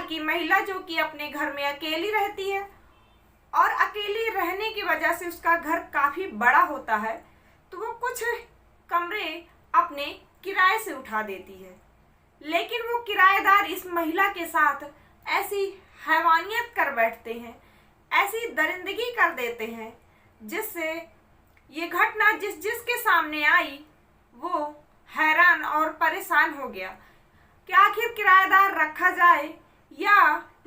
साल की महिला जो कि अपने घर में अकेली रहती है और अकेली रहने की वजह से उसका घर काफ़ी बड़ा होता है, तो वो कुछ कमरे अपने किराए से उठा देती है। लेकिन वो किराएदार इस महिला के साथ ऐसी हैवानियत कर बैठते हैं, ऐसी दरिंदगी कर देते हैं, जिससे ये घटना जिसके सामने आई वो हैरान और परेशान हो गया कि आखिर किराएदार रखा जाए या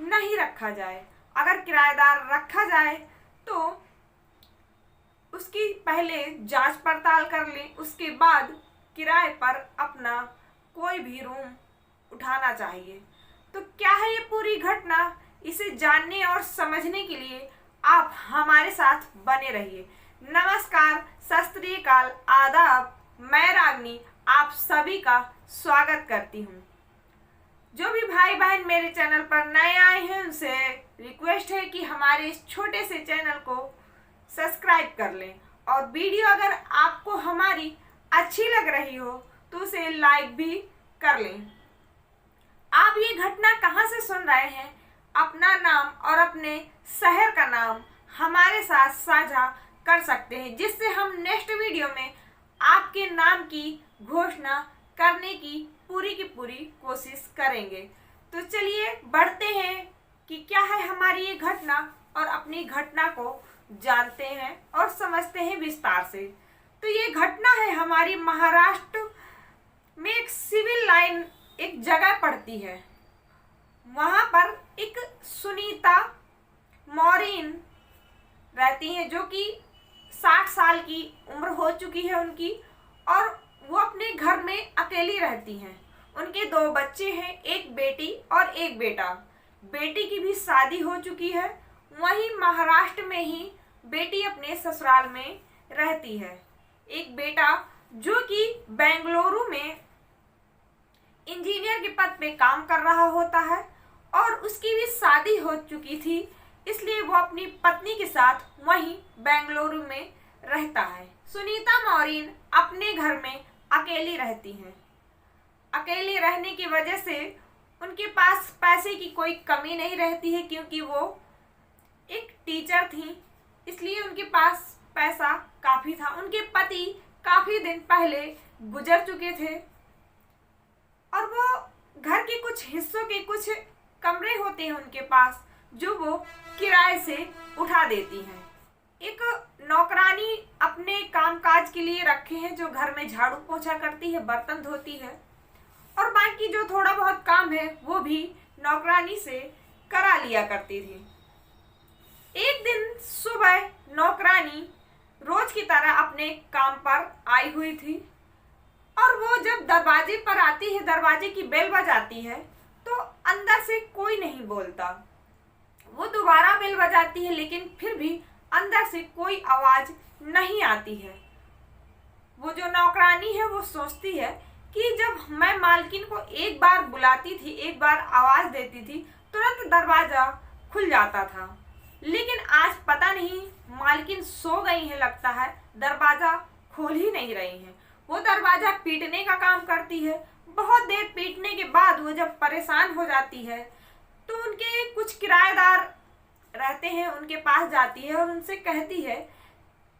नहीं रखा जाए। अगर किराएदार रखा जाए तो उसकी पहले जांच पड़ताल कर लें, उसके बाद किराए पर अपना कोई भी रूम उठाना चाहिए। तो क्या है ये पूरी घटना, इसे जानने और समझने के लिए आप हमारे साथ बने रहिए। नमस्कार, सत श्री अकाल, आदाब, मैं रागनी आप सभी का स्वागत करती हूँ। जो भी भाई बहन मेरे चैनल पर नए आए हैं उनसे रिक्वेस्ट है कि हमारे इस छोटे से चैनल को सब्सक्राइब कर लें और वीडियो अगर आपको हमारी अच्छी लग रही हो तो उसे लाइक भी कर लें। आप ये घटना कहाँ से सुन रहे हैं, अपना नाम और अपने शहर का नाम हमारे साथ साझा कर सकते हैं, जिससे हम नेक्स्ट वीडियो में आपके नाम की घोषणा करने की पूरी कोशिश करेंगे। तो चलिए बढ़ते हैं कि क्या है हमारी ये घटना और अपनी घटना को जानते हैं और समझते हैं विस्तार से। तो ये घटना है हमारी महाराष्ट्र में, एक सिविल लाइन एक जगह पड़ती है, वहाँ पर एक सुनीता मौरीन रहती हैं, जो कि 60 साल की उम्र हो चुकी है उनकी, और वो अपने घर में अकेली रहती हैं। उनके 2 बच्चे हैं, एक बेटी और एक बेटा। बेटी की भी शादी हो चुकी है। वहीं महाराष्ट्र में ही बेटी अपने ससुराल में रहती है। एक बेटा जो कि बेंगलुरु में इंजीनियर के पद पे काम कर रहा होता है, और उसकी भी शादी हो चुकी थी, इसलिए वो अपनी पत्नी के साथ वहीं बेंगलुरु में रहता है। सुनीता मौरीन अपने घर में अकेली रहती हैं। अकेली रहने की वजह से उनके पास पैसे की कोई कमी नहीं रहती है, क्योंकि वो एक टीचर थी, इसलिए उनके पास पैसा काफ़ी था। उनके पति काफ़ी दिन पहले गुजर चुके थे और वो घर के कुछ हिस्सों के कुछ कमरे होते हैं उनके पास, जो वो किराए से उठा देती हैं। एक नौकरानी अपने कामकाज के लिए रखे हैं, जो घर में झाड़ू पोछा करती है, बर्तन धोती है, और बाकी जो थोड़ा बहुत काम है वो भी नौकरानी से करा लिया करती थी। एक दिन सुबह नौकरानी रोज की तरह अपने काम पर आई हुई थी, और वो जब दरवाजे पर आती है, दरवाजे की बेल बजाती है, तो अंदर से कोई नहीं बोलता। वो दोबारा बेल बजाती है, लेकिन फिर भी अंदर से कोई आवाज नहीं आती है। वो जो नौकरानी है वो सोचती है कि जब मैं मालकिन को एक बार बुलाती थी, एक बार आवाज देती थी, तुरंत दरवाजा खुल जाता था। लेकिन आज पता नहीं मालकिन सो गई है, लगता है दरवाजा खोल ही नहीं रही हैं। वो दरवाजा पीटने का काम करती है। बहुत देर पीटने के बाद वो जब परेशान हो जाती है तो उनके कुछ किराएदार रहते हैं, उनके पास जाती है और उनसे कहती है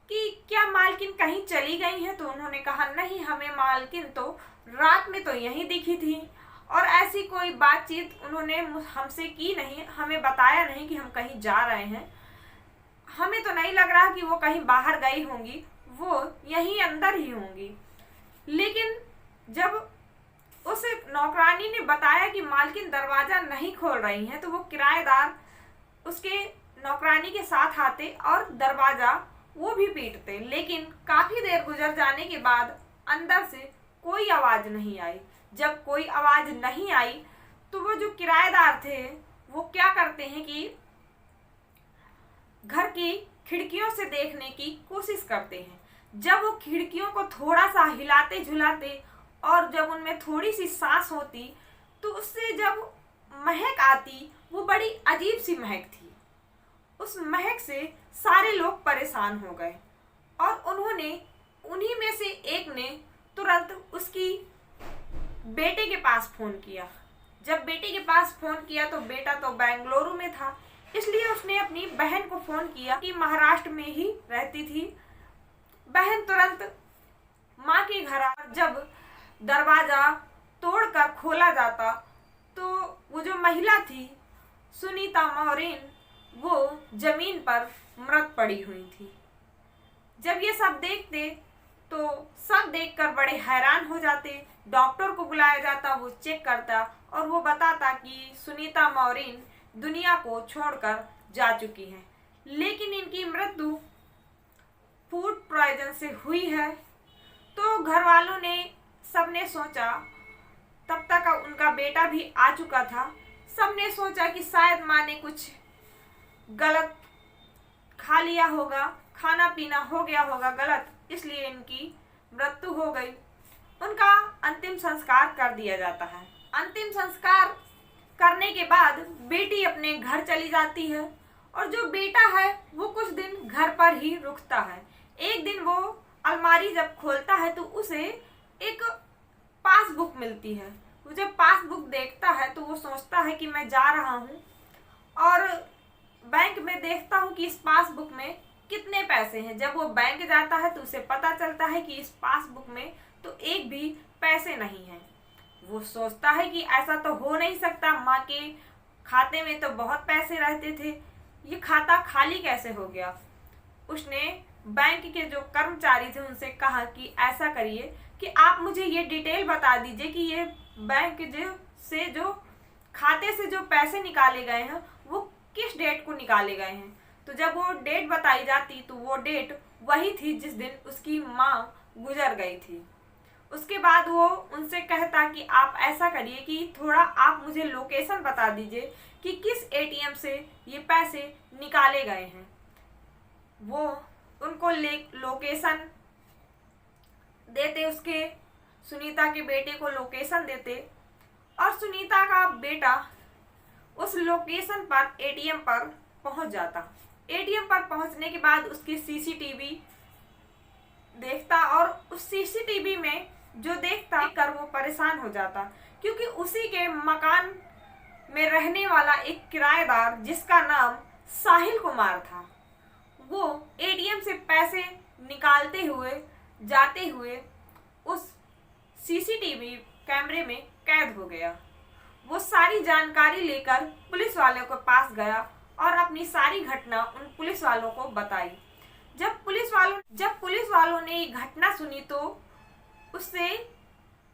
कि क्या मालकिन कहीं चली गई हैं। तो उन्होंने कहा नहीं, हमें मालकिन तो रात में तो यहीं दिखी थी, और ऐसी कोई बातचीत उन्होंने हमसे की नहीं, हमें बताया नहीं कि हम कहीं जा रहे हैं। हमें तो नहीं लग रहा कि वो कहीं बाहर गई होंगी, वो यहीं अंदर ही होंगी। लेकिन जब उस नौकरानी ने बताया कि मालकिन दरवाज़ा नहीं खोल रही हैं, तो वो किराएदार उसके नौकरानी के साथ आते और दरवाज़ा वो भी पीटते। लेकिन काफ़ी देर गुजर जाने के बाद अंदर से कोई आवाज़ नहीं आई। जब कोई आवाज़ नहीं आई तो वो जो किराएदार थे वो क्या करते हैं कि घर की खिड़कियों से देखने की कोशिश करते हैं। जब वो खिड़कियों को थोड़ा सा हिलाते झुलाते और जब उनमें थोड़ी सी सांस होती, तो उससे जब महक आती, वो बड़ी अजीब सी महक थी। उस महक से सारे लोग परेशान हो गए और उन्हीं में से एक ने तुरंत उसकी बेटे के पास फ़ोन किया। जब बेटी के पास फोन किया तो बेटा तो बेंगलुरु में था, इसलिए उसने अपनी बहन को फोन किया कि महाराष्ट्र में ही रहती थी। बहन तुरंत माँ के घर आ। जब दरवाजा तोड़कर खोला जाता तो वो जो महिला थी सुनीता मौर्य, वो जमीन पर मृत पड़ी हुई थी। जब ये सब देखते तो सब देखकर बड़े हैरान हो जाते। डॉक्टर को बुलाया जाता, वो चेक करता और वो बताता कि सुनीता मौर्य दुनिया को छोड़कर जा चुकी हैं, लेकिन इनकी मृत्यु फूड पॉइजन से हुई है। तो घर वालों ने सबने सोचा, तब तक उनका बेटा भी आ चुका था, सबने सोचा कि शायद माँ ने कुछ गलत खा लिया होगा, खाना पीना हो गया होगा गलत, इसलिए इनकी मृत्यु हो गई। उनका अंतिम संस्कार कर दिया जाता है। अंतिम संस्कार करने के बाद बेटी अपने घर चली जाती है और जो बेटा है वो कुछ दिन घर पर ही रुकता है। एक दिन वो अलमारी जब खोलता है तो उसे एक पासबुक मिलती है। वो जब पासबुक देखता है तो वो सोचता है कि मैं जा रहा हूँ और बैंक में देखता हूँ कि इस पासबुक में कितने पैसे हैं। जब वो बैंक जाता है तो उसे पता चलता है कि इस पासबुक में तो एक भी पैसे नहीं है। वो सोचता है कि ऐसा तो हो नहीं सकता, माँ के खाते में तो बहुत पैसे रहते थे, ये खाता खाली कैसे हो गया। उसने बैंक के जो कर्मचारी थे उनसे कहा कि ऐसा करिए कि आप मुझे ये डिटेल बता दीजिए कि ये बैंक जो खाते से जो पैसे निकाले गए हैं वो किस डेट को निकाले गए हैं। तो जब वो डेट बताई जाती तो वो डेट वही थी जिस दिन उसकी माँ गुजर गई थी। उसके बाद वो उनसे कहता कि आप ऐसा करिए कि थोड़ा आप मुझे लोकेशन बता दीजिए कि किस एटीएम से ये पैसे निकाले गए हैं। वो उनको लोकेशन देते, उसके सुनीता के बेटे को लोकेशन देते और सुनीता का बेटा उस लोकेशन पर एटीएम पर पहुंच जाता। एटीएम पर पहुंचने के बाद उसकी सीसीटीवी देखता और उस सीसीटीवी में जो देखता कर वो परेशान हो जाता, क्योंकि उसी के मकान में रहने वाला एक किराएदार जिसका नाम साहिल कुमार था, वो एटीएम से पैसे निकालते हुए जाते हुए उस सीसीटीवी कैमरे में कैद हो गया। वो सारी जानकारी लेकर पुलिस वालों के पास गया और अपनी सारी घटना उन पुलिस वालों को बताई। जब पुलिस वालों ने ये घटना सुनी तो उससे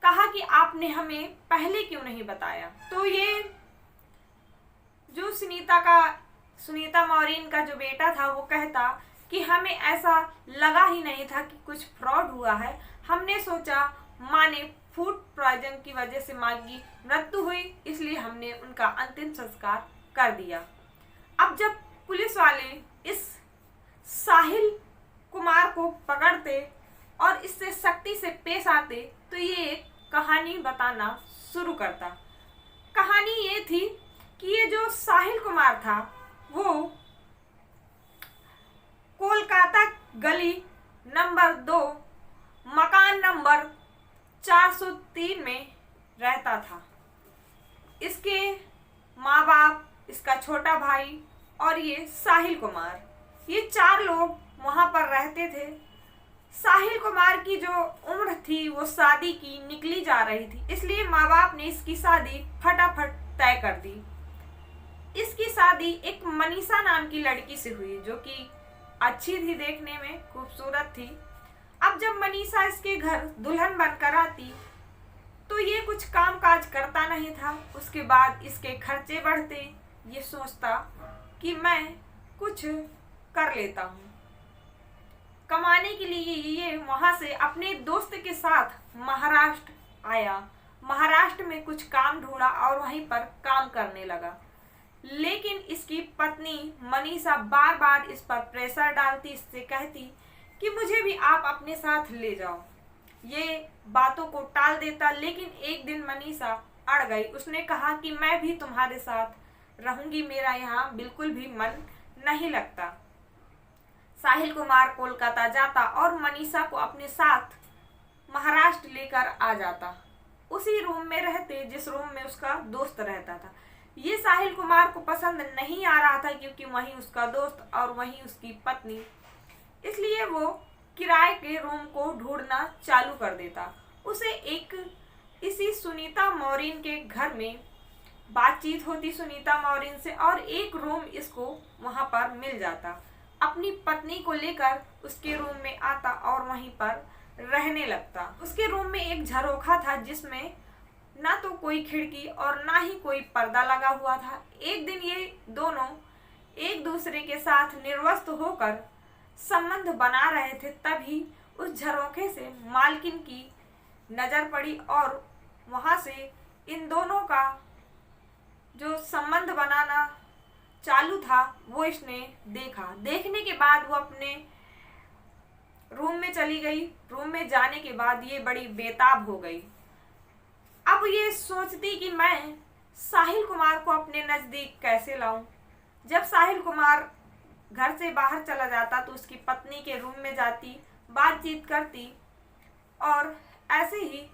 कहा कि आपने हमें पहले क्यों नहीं बताया। तो ये जो सुनीता मौर्य का जो बेटा था वो कहता कि हमें ऐसा लगा ही नहीं था कि कुछ फ्रॉड हुआ है, हमने सोचा माँ ने फूड पॉइजन की वजह से माँ की मृत्यु हुई, इसलिए हमने उनका अंतिम संस्कार कर दिया। अब जब पुलिस वाले इस साहिल कुमार को पकड़ते और इससे सख्ती से पेश आते तो ये एक कहानी बताना शुरू करता। कहानी ये थी कि ये जो साहिल कुमार था वो कोलकाता गली नंबर 2 मकान नंबर 403 में रहता था। इसके माँ बाप, इसका छोटा भाई और ये साहिल कुमार, ये 4 लोग वहाँ पर रहते थे। साहिल कुमार की जो उम्र थी वो शादी की निकली जा रही थी, इसलिए माँ बाप ने इसकी शादी फटाफट तय कर दी। इसकी शादी एक मनीषा नाम की लड़की से हुई जो कि अच्छी थी, देखने में खूबसूरत थी। अब जब मनीषा इसके घर दुल्हन बनकर आती तो ये कुछ काम काज करता नहीं था। उसके बाद इसके खर्चे बढ़ते, ये सोचता कि मैं कुछ कर लेता हूँ। कमाने के लिए ये वहाँ से अपने दोस्त के साथ महाराष्ट्र आया। महाराष्ट्र में कुछ काम ढूंढा और वहीं पर काम करने लगा, लेकिन इसकी पत्नी मनीषा बार बार इस पर प्रेशर डालती, इससे कहती कि मुझे भी आप अपने साथ ले जाओ। ये बातों को टाल देता, लेकिन एक दिन मनीषा अड़ गई। उसने कहा कि मैं भी तुम्हारे साथ रहूंगी, मेरा यहाँ बिल्कुल भी मन नहीं लगता। साहिल कुमार कोलकाता जाता और मनीषा को अपने साथ महाराष्ट्र लेकर आ जाता। उसी रूम में रहते जिस रूम में उसका दोस्त रहता था। ये साहिल कुमार को पसंद नहीं आ रहा था, क्योंकि वहीं उसका दोस्त और वहीं उसकी पत्नी, इसलिए वो किराए के रूम को ढूंढना चालू कर देता। उसे इसी सुनीता मौर्य के घर में बातचीत होती सुनीता मौर्य से, और एक रूम इसको वहां पर मिल जाता। अपनी पत्नी को लेकर उसके रूम में आता और वहीं पर रहने लगता। उसके रूम में एक झरोखा था जिसमें ना तो कोई खिड़की और ना ही कोई पर्दा लगा हुआ था। एक दिन ये दोनों एक दूसरे के साथ निर्वस्त्र होकर संबंध बना रहे थे, तभी उस झरोखे से मालकिन की नजर पड़ी और वहां से इन दोनों का जो संबंध बनाना चालू था वो इसने देखा। देखने के बाद वो अपने रूम में चली गई। रूम में जाने के बाद ये बड़ी बेताब हो गई। अब ये सोचती कि मैं साहिल कुमार को अपने नज़दीक कैसे लाऊं। जब साहिल कुमार घर से बाहर चला जाता तो उसकी पत्नी के रूम में जाती, बातचीत करती और ऐसे ही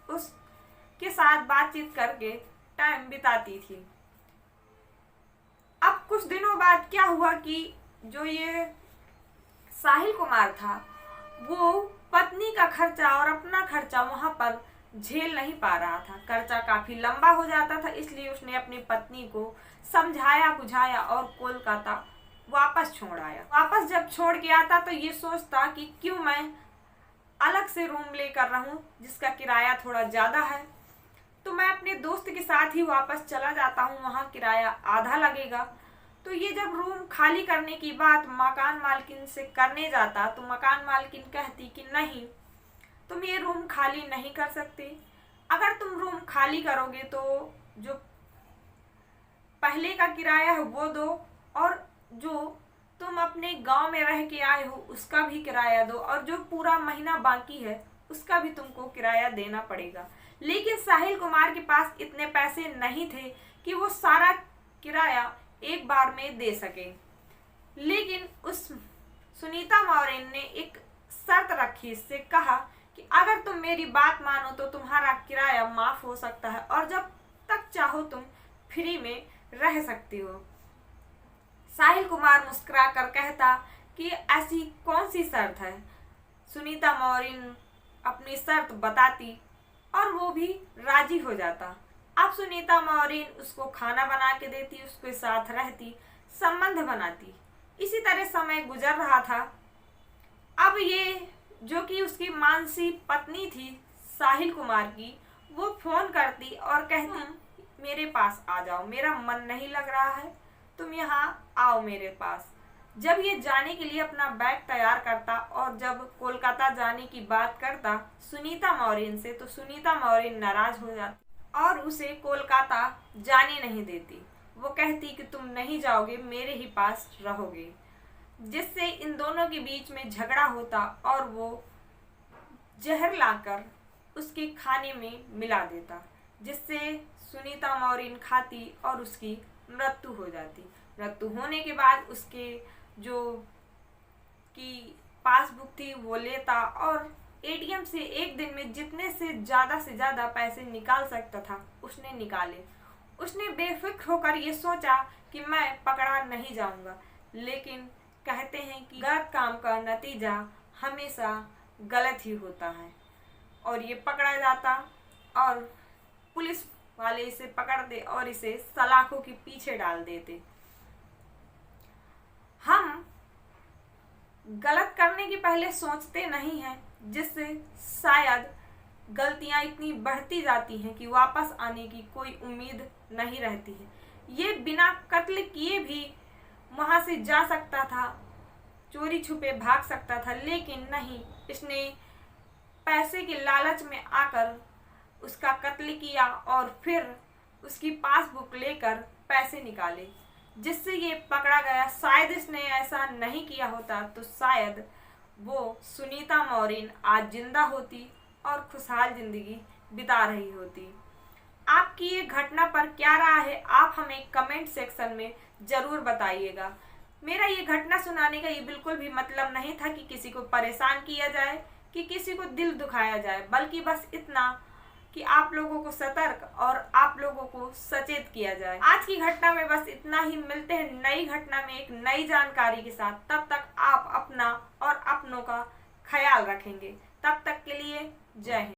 उसके साथ बातचीत करके टाइम बिताती थी। अब कुछ दिनों बाद क्या हुआ कि जो ये साहिल कुमार था वो पत्नी का खर्चा और अपना खर्चा वहां पर झेल नहीं पा रहा था। खर्चा काफी लंबा हो जाता था, इसलिए उसने अपनी पत्नी को समझाया बुझाया और कोलकाता वापस छोड़ आया। वापस जब छोड़ के आता तो ये सोचता कि क्यों मैं अलग से रूम लेकर रहूं जिसका किराया थोड़ा ज़्यादा है, तो मैं अपने दोस्त के साथ ही वापस चला जाता हूं, वहां किराया आधा लगेगा। तो ये जब रूम खाली करने की बात मकान मालकिन से करने जाता तो मकान मालकिन कहती कि नहीं, तुम ये रूम खाली नहीं कर सकते। अगर तुम रूम खाली करोगे तो जो पहले का किराया है वो दो, और जो तुम अपने गांव में रह के आए हो उसका भी किराया दो, और जो पूरा महीना बाकी है उसका भी तुमको किराया देना पड़ेगा। लेकिन साहिल कुमार के पास इतने पैसे नहीं थे कि वो सारा किराया एक बार में दे सके। लेकिन उस सुनीता मौर्य ने एक शर्त रखी, इससे कहा कि अगर तुम मेरी बात मानो तो तुम्हारा किराया माफ हो सकता है और जब तक चाहो तुम फ्री में रह सकती हो। साहिल कुमार मुस्कुरा कर कहता कि ऐसी कौन सी शर्त है। सुनीता मौर्य अपनी शर्त बताती और वो भी राजी हो जाता। अब सुनीता मौर्य उसको खाना बना के देती, उसके साथ रहती, संबंध बनाती। इसी तरह समय गुजर रहा था। अब ये जो कि उसकी मानसी पत्नी थी साहिल कुमार की, वो फोन करती और कहती मेरे पास आ जाओ, मेरा मन नहीं लग रहा है, तुम यहाँ आओ मेरे पास। जब ये जाने के लिए अपना बैग तैयार करता और जब कोलकाता जाने की बात करता सुनीता मौर्य से, तो सुनीता मौर्य नाराज हो जाती और उसे कोलकाता जाने नहीं देती। वो कहती कि तुम नहीं जाओगे, मेरे ही पास रहोगे, जिससे इन दोनों के बीच में झगड़ा होता और वो जहर लाकर उसके खाने में मिला देता, जिससे सुनीता मौर्य खाती और उसकी मृत्यु हो जाती। मृत्यु होने के बाद उसके जो की पासबुक थी वो लेता और एटीएम से एक दिन में जितने से ज़्यादा पैसे निकाल सकता था उसने निकाले। उसने बेफिक्र होकर ये सोचा कि मैं पकड़ा नहीं जाऊंगा, लेकिन कहते हैं कि गलत काम का नतीजा हमेशा गलत ही होता है, और ये पकड़ा जाता और पुलिस वाले इसे पकड़ते और इसे सलाखों के पीछे डाल देते। हम गलत करने के पहले सोचते नहीं हैं, जिससे शायद गलतियां इतनी बढ़ती जाती हैं कि वापस आने की कोई उम्मीद नहीं रहती है। ये बिना कत्ल किए भी वहां से जा सकता था, चोरी छुपे भाग सकता था, लेकिन नहीं, इसने पैसे के लालच में आकर उसका कत्ल किया और फिर उसकी पासबुक लेकर पैसे निकाले, जिससे ये पकड़ा गया। शायद इसने ऐसा नहीं किया होता तो शायद वो सुनीता मौर्य आज जिंदा होती और खुशहाल जिंदगी बिता रही होती। आपकी ये घटना पर क्या राय है, आप हमें कमेंट सेक्शन में ज़रूर बताइएगा। मेरा ये घटना सुनाने का ये बिल्कुल भी मतलब नहीं था कि किसी को परेशान किया जाए, कि किसी को दिल दुखाया जाए, बल्कि बस इतना कि आप लोगों को सतर्क और आप लोगों को सचेत किया जाए। आज की घटना में बस इतना ही। मिलते हैं नई घटना में एक नई जानकारी के साथ। तब तक आप अपना और अपनों का ख्याल रखेंगे। तब तक के लिए जय हिंद।